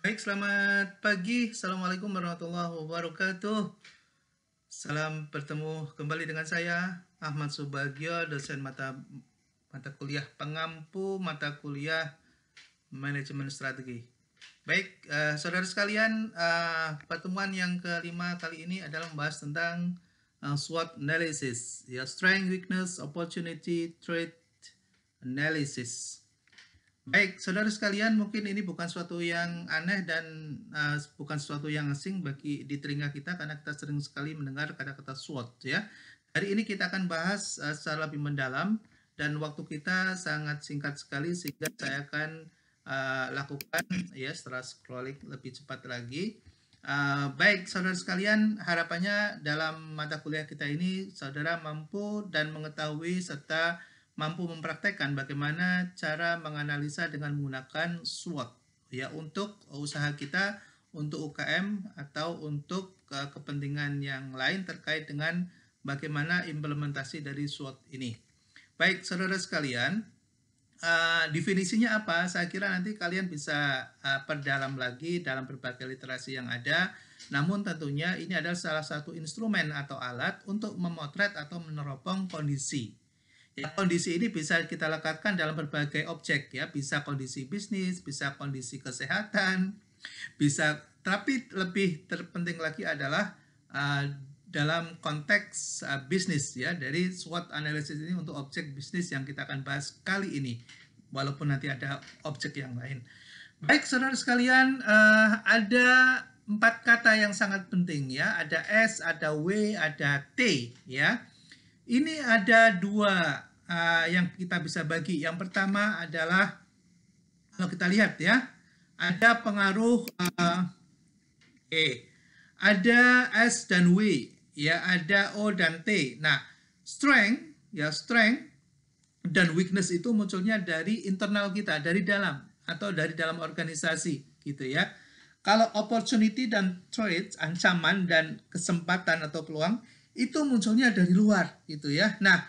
Baik, selamat pagi. Assalamualaikum warahmatullahi wabarakatuh. Salam bertemu kembali dengan saya, Ahmad Subagio, dosen mata kuliah pengampu mata kuliah manajemen strategi. Baik, saudara sekalian, pertemuan yang kelima kali ini adalah membahas tentang SWOT analysis, ya, strength, weakness, opportunity, threat analysis. Baik, saudara sekalian, mungkin ini bukan suatu yang aneh dan bukan suatu yang asing di telinga kita karena kita sering sekali mendengar kata-kata SWOT, ya. Hari ini kita akan bahas secara lebih mendalam dan waktu kita sangat singkat sekali sehingga saya akan lakukan ya setelah scrolling lebih cepat lagi. Baik, saudara sekalian, harapannya dalam mata kuliah kita ini saudara mampu dan mengetahui serta mampu mempraktekkan bagaimana cara menganalisa dengan menggunakan SWOT ya untuk usaha kita, untuk UKM atau untuk kepentingan yang lain terkait dengan bagaimana implementasi dari SWOT ini. Baik, saudara sekalian, definisinya apa? Saya kira nanti kalian bisa perdalam lagi dalam berbagai literasi yang ada. Namun tentunya ini adalah salah satu instrumen atau alat untuk memotret atau meneropong kondisi. Ya, kondisi ini bisa kita lekatkan dalam berbagai objek ya, bisa kondisi bisnis, bisa kondisi kesehatan, bisa, tapi lebih terpenting lagi adalah dalam konteks bisnis ya, dari SWOT analysis ini untuk objek bisnis yang kita akan bahas kali ini, walaupun nanti ada objek yang lain. Baik, saudara sekalian, ada 4 kata yang sangat penting ya, ada S, ada W, ada T ya. Ini ada 2 yang kita bisa bagi. Yang pertama adalah kalau kita lihat ya, ada pengaruh ada S dan W, ya, ada O dan T. Nah, strength dan weakness itu munculnya dari internal kita, dari dalam atau dari dalam organisasi, gitu ya. Kalau opportunity dan threat, ancaman dan kesempatan atau peluang, itu munculnya dari luar, gitu ya. Nah,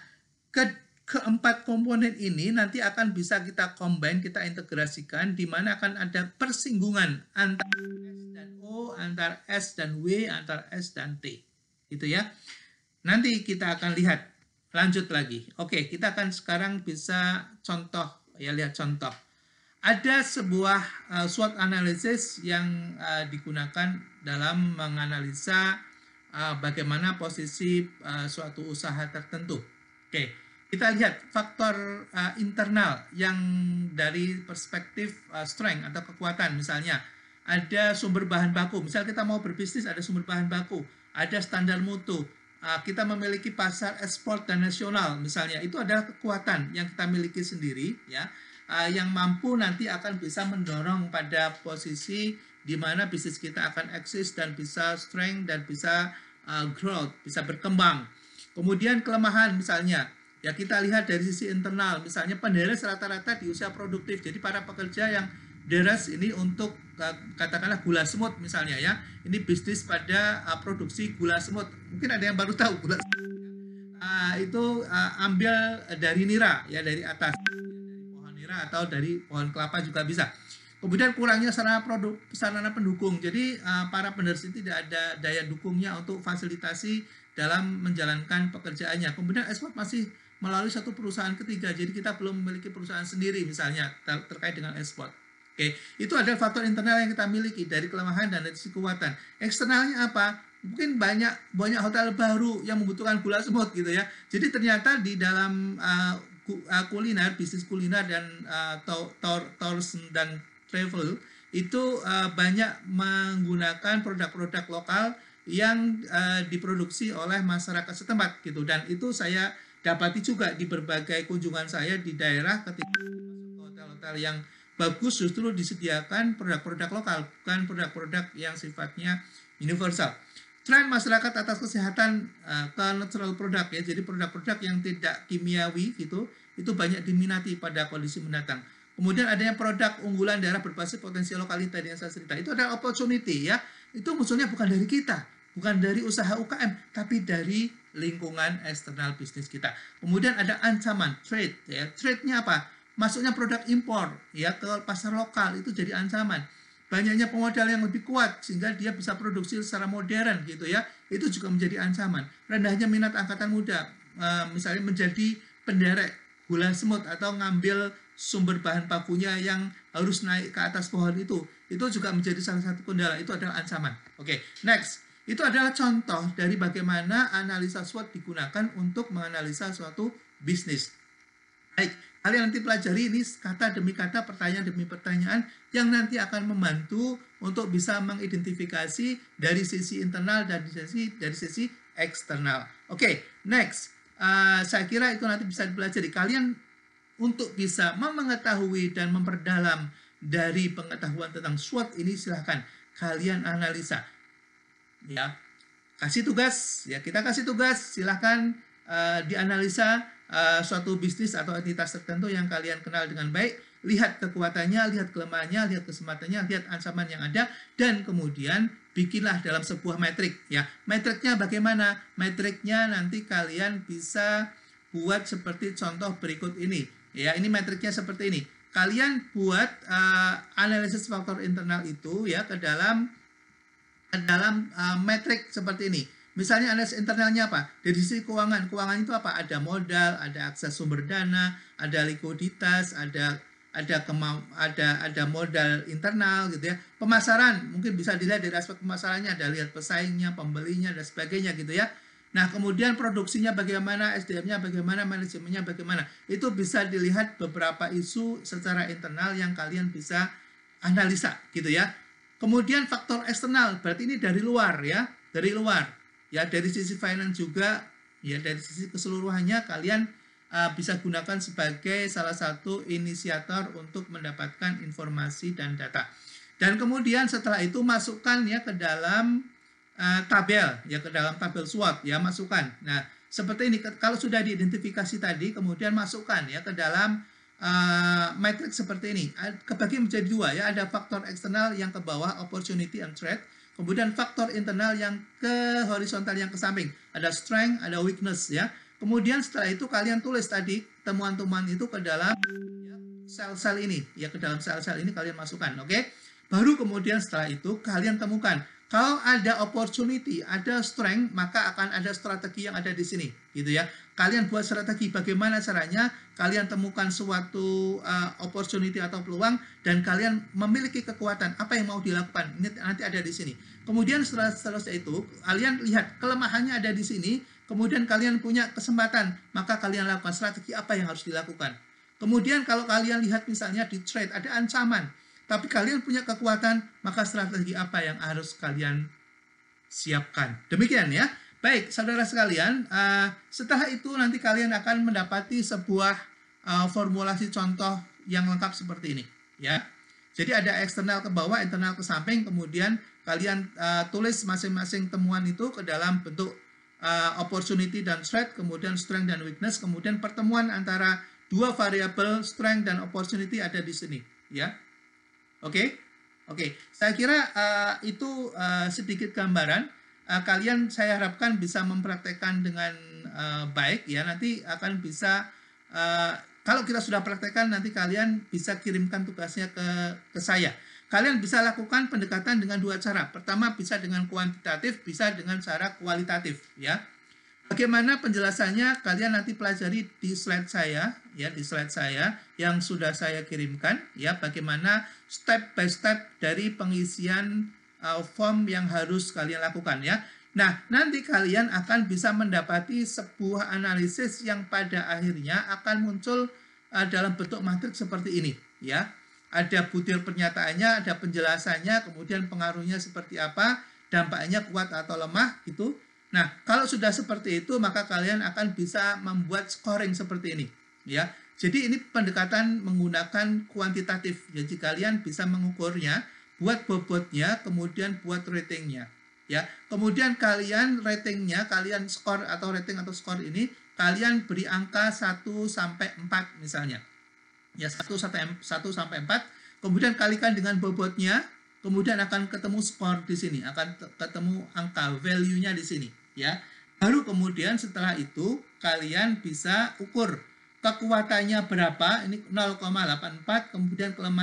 keempat komponen ini nanti akan bisa kita combine, kita integrasikan, di mana akan ada persinggungan antara S dan O, antara S dan W, antara S dan T, gitu ya. Nanti kita akan lihat lanjut lagi. Oke, kita akan sekarang bisa contoh ya, lihat contoh. Ada sebuah SWOT analysis yang digunakan dalam menganalisa bagaimana posisi suatu usaha tertentu. Oke, kita lihat faktor internal yang dari perspektif strength atau kekuatan. Misalnya ada sumber bahan baku, misal kita mau berbisnis, ada sumber bahan baku, ada standar mutu, kita memiliki pasar ekspor dan nasional, misalnya itu adalah kekuatan yang kita miliki sendiri ya, yang mampu nanti akan bisa mendorong pada posisi di mana bisnis kita akan eksis dan bisa strength dan bisa growth, bisa berkembang. Kemudian kelemahan misalnya, ya kita lihat dari sisi internal, misalnya penderes rata-rata di usia produktif, jadi para pekerja yang deres ini untuk katakanlah gula semut misalnya ya, ini bisnis pada produksi gula semut, mungkin ada yang baru tahu gula semut. Itu ambil dari nira ya, dari atas, dari pohon nira atau dari pohon kelapa juga bisa. Kemudian kurangnya sarana pendukung, jadi para penderes ini tidak ada daya dukungnya untuk fasilitasi dalam menjalankan pekerjaannya. Kemudian ekspor masih melalui satu perusahaan ketiga, jadi kita belum memiliki perusahaan sendiri misalnya terkait dengan ekspor. Oke, itu adalah faktor internal yang kita miliki dari kelemahan dan dari sisi kekuatan. Eksternalnya apa? Mungkin banyak hotel baru yang membutuhkan gula semut gitu ya. Jadi ternyata di dalam kuliner, bisnis kuliner dan tours dan travel itu banyak menggunakan produk-produk lokal yang diproduksi oleh masyarakat setempat gitu, dan itu saya dapati juga di berbagai kunjungan saya di daerah. Ketika masuk ke hotel-hotel yang bagus, justru disediakan produk-produk lokal, bukan produk-produk yang sifatnya universal. Tren masyarakat atas kesehatan ke natural produk ya, jadi produk-produk yang tidak kimiawi gitu, itu banyak diminati pada kondisi mendatang. Kemudian adanya produk unggulan daerah berbasis potensi lokalitas yang saya cerita, itu adalah opportunity ya, itu munculnya bukan dari kita, bukan dari usaha UKM, tapi dari lingkungan eksternal bisnis kita. Kemudian ada ancaman, trade ya, trade-nya apa? Masuknya produk impor ya ke pasar lokal, itu jadi ancaman. banyaknya pemodal yang lebih kuat sehingga dia bisa produksi secara modern gitu ya, itu juga menjadi ancaman. Rendahnya minat angkatan muda, misalnya menjadi penderek gula semut atau ngambil sumber bahan bakunya yang harus naik ke atas pohon itu juga menjadi salah satu kendala, itu adalah ancaman. Oke, next. Itu adalah contoh dari bagaimana analisa SWOT digunakan untuk menganalisa suatu bisnis. Baik, kalian nanti pelajari ini kata demi kata, pertanyaan demi pertanyaan yang nanti akan membantu untuk bisa mengidentifikasi dari sisi internal dan dari sisi eksternal. Oke, next. Saya kira itu nanti bisa dipelajari. Kalian untuk bisa mengetahui dan memperdalam dari pengetahuan tentang SWOT ini, silahkan kalian analisa. Ya, kasih tugas, ya kita kasih tugas, silahkan dianalisa suatu bisnis atau entitas tertentu yang kalian kenal dengan baik, lihat kekuatannya, lihat kelemahannya, lihat kesempatannya, lihat ancaman yang ada, dan kemudian bikinlah dalam sebuah metrik. Ya, metriknya bagaimana? Metriknya nanti kalian bisa buat seperti contoh berikut ini. Ya, ini metriknya seperti ini. Kalian buat analisis faktor internal itu ya ke dalam metrik seperti ini. Misalnya analisis internalnya apa? Dari sisi keuangan. Keuangan itu apa? Ada modal, ada akses sumber dana, ada likuiditas, ada modal internal gitu ya. Pemasaran mungkin bisa dilihat dari aspek pemasarannya, ada lihat pesaingnya, pembelinya dan sebagainya gitu ya. Nah, kemudian produksinya bagaimana, SDM-nya bagaimana, manajemennya bagaimana. Itu bisa dilihat beberapa isu secara internal yang kalian bisa analisa gitu ya. Kemudian faktor eksternal, berarti ini dari luar ya, dari luar. Ya, dari sisi finance juga, ya dari sisi keseluruhannya kalian bisa gunakan sebagai salah satu inisiator untuk mendapatkan informasi dan data. Dan kemudian setelah itu masukkan ya ke dalam tabel, ya ke dalam tabel SWOT ya, masukkan. Nah, seperti ini kalau sudah diidentifikasi tadi, kemudian masukkan ya ke dalam matrix seperti ini. Kebagi menjadi dua ya, ada faktor eksternal yang ke bawah, opportunity and threat. Kemudian faktor internal yang ke horizontal, yang ke samping, ada strength, ada weakness ya. Kemudian setelah itu kalian tulis tadi temuan-temuan itu ke dalam sel-sel ini, ya ke dalam sel-sel ini kalian masukkan, oke? Baru kemudian setelah itu kalian temukan kalau ada opportunity, ada strength, maka akan ada strategi yang ada di sini, gitu ya. Kalian buat strategi bagaimana caranya kalian temukan suatu opportunity atau peluang dan kalian memiliki kekuatan apa yang mau dilakukan. Ini nanti ada di sini. Kemudian setelah itu kalian lihat kelemahannya ada di sini, kemudian kalian punya kesempatan, maka kalian lakukan strategi apa yang harus dilakukan. Kemudian kalau kalian lihat misalnya di trade ada ancaman, tapi kalian punya kekuatan, maka strategi apa yang harus kalian siapkan. Demikian ya. Baik, saudara sekalian, setelah itu nanti kalian akan mendapati sebuah formulasi contoh yang lengkap seperti ini. Ya. Jadi ada eksternal ke bawah, internal ke samping, kemudian kalian tulis masing-masing temuan itu ke dalam bentuk opportunity dan threat, kemudian strength dan weakness, kemudian pertemuan antara dua variabel strength dan opportunity ada di sini. Ya. Oke. Saya kira itu sedikit gambaran. Kalian saya harapkan bisa mempraktekkan dengan baik ya. Nanti akan bisa kalau kita sudah praktekkan, nanti kalian bisa kirimkan tugasnya ke saya. Kalian bisa lakukan pendekatan dengan dua cara. Pertama bisa dengan kuantitatif, bisa dengan cara kualitatif ya. Bagaimana penjelasannya kalian nanti pelajari di slide saya ya, di slide saya yang sudah saya kirimkan ya, bagaimana step by step dari pengisian form yang harus kalian lakukan ya. Nah, nanti kalian akan bisa mendapati sebuah analisis yang pada akhirnya akan muncul dalam bentuk matriks seperti ini ya. Ada butir pernyataannya, ada penjelasannya, kemudian pengaruhnya seperti apa, dampaknya kuat atau lemah gitu. Nah, kalau sudah seperti itu, maka kalian akan bisa membuat scoring seperti ini, ya. Jadi ini pendekatan menggunakan kuantitatif. Jadi kalian bisa mengukurnya, buat bobotnya, kemudian buat ratingnya, ya. Kemudian kalian ratingnya, kalian skor atau rating atau skor ini, kalian beri angka 1 sampai 4 misalnya. Ya, 1 sampai 4, kemudian kalikan dengan bobotnya. Kemudian akan ketemu skor di sini, akan ketemu angka value-nya di sini, ya. Baru kemudian setelah itu kalian bisa ukur kekuatannya berapa, ini 0,84, kemudian kelemahan